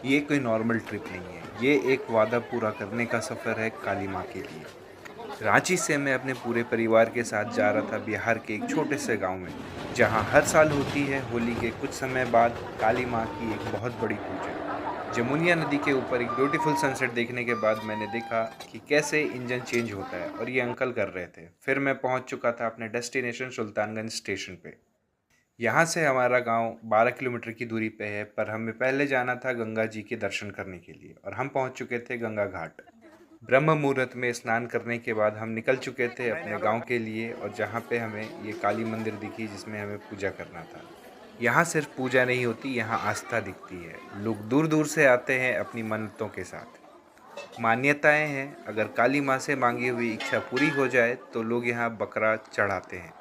ये कोई normal trip नहीं है, ये एक वादा पूरा करने का सफ़र है काली माँ के लिए। रांची से मैं अपने पूरे परिवार के साथ जा रहा था बिहार के एक छोटे से गांव में, जहां हर साल होती है होली के कुछ समय बाद काली माँ की एक बहुत बड़ी पूजा। जमुनिया नदी के ऊपर एक ब्यूटीफुल सनसेट देखने के बाद मैंने देखा कि कैसे इंजन चेंज होता है और ये अंकल कर रहे थे। फिर मैं पहुंच चुका था अपने डेस्टिनेशन सुल्तानगंज स्टेशन पे। यहाँ से हमारा गांव 12 किलोमीटर की दूरी पे है, पर हमें पहले जाना था गंगा जी के दर्शन करने के लिए और हम पहुंच चुके थे गंगा घाट। ब्रह्म मुहूर्त में स्नान करने के बाद हम निकल चुके थे अपने गांव के लिए, और जहाँ पे हमें ये काली मंदिर दिखी जिसमें हमें पूजा करना था। यहाँ सिर्फ पूजा नहीं होती, यहाँ आस्था दिखती है। लोग दूर दूर से आते हैं अपनी मन्नतों के साथ। मान्यताएं हैं, अगर काली माँ से मांगी हुई इच्छा पूरी हो जाए तो लोग यहाँ बकरा चढ़ाते हैं।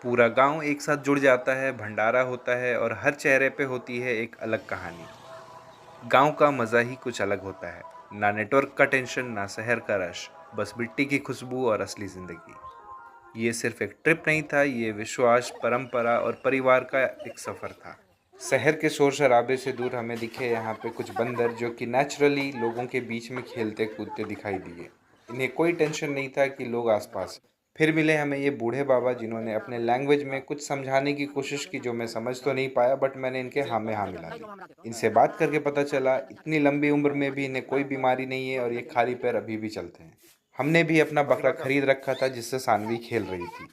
पूरा गांव एक साथ जुड़ जाता है, भंडारा होता है और हर चेहरे पे होती है एक अलग कहानी। गांव का मज़ा ही कुछ अलग होता है। ना नेटवर्क का टेंशन, ना शहर का रश, बस मिट्टी की खुशबू और असली ज़िंदगी। ये सिर्फ एक ट्रिप नहीं था, ये विश्वास, परंपरा और परिवार का एक सफ़र था। शहर के शोर शराबे से दूर हमें दिखे यहाँ पे कुछ बंदर जो कि नेचुरली लोगों के बीच में खेलते कूदते दिखाई दिए। इन्हें कोई टेंशन नहीं था कि लोग आसपास। फिर मिले हमें ये बूढ़े बाबा जिन्होंने अपने लैंग्वेज में कुछ समझाने की कोशिश की, जो मैं समझ तो नहीं पाया, बट मैंने इनके हाँ में हाँ मिला दी। इनसे बात करके पता चला इतनी लंबी उम्र में भी इन्हें कोई बीमारी नहीं है और ये खाली पैर अभी भी चलते हैं। हमने भी अपना बकरा खरीद रखा था जिससे सानवी खेल रही थी।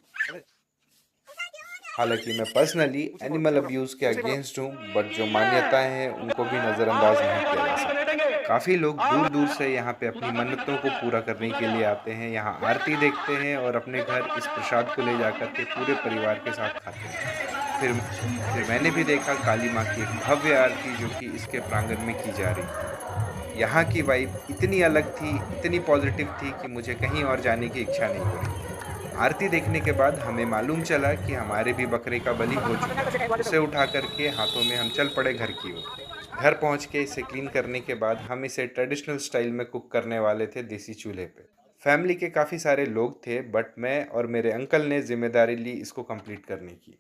हालांकि मैं पर्सनली एनिमल अब्यूज़ के अगेंस्ट हूँ, बट जो मान्यताएं हैं उनको भी नज़रअंदाज नहीं किया जा सकता। काफ़ी लोग दूर दूर से यहाँ पे अपनी मन्नतों को पूरा करने के लिए आते हैं, यहाँ आरती देखते हैं और अपने घर इस प्रसाद को ले जाकर के पूरे परिवार के साथ खाते हैं। फिर मैंने भी देखा काली माँ की एक भव्य आरती जो कि इसके प्रांगण में की जा रही थी। यहाँ की वाइब इतनी अलग थी, इतनी पॉजिटिव थी कि मुझे कहीं और जाने की इच्छा नहीं हो रही थी। आरती देखने के बाद हमें मालूम चला कि हमारे भी बकरे का बलि हो चुका है। उसे उठा करके हाथों में हम चल पड़े घर की ओर। घर पहुंच के इसे क्लीन करने के बाद हम इसे ट्रेडिशनल स्टाइल में कुक करने वाले थे, देसी चूल्हे पे। फैमिली के काफ़ी सारे लोग थे, बट मैं और मेरे अंकल ने जिम्मेदारी ली इसको कंप्लीट करने की।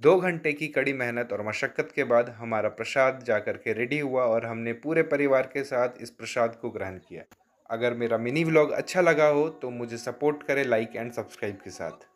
2 घंटे की कड़ी मेहनत और मशक्क़त के बाद हमारा प्रसाद जा कर के रेडी हुआ और हमने पूरे परिवार के साथ इस प्रसाद को ग्रहण किया। अगर मेरा मिनी व्लॉग अच्छा लगा हो तो मुझे सपोर्ट करें लाइक एंड सब्सक्राइब के साथ।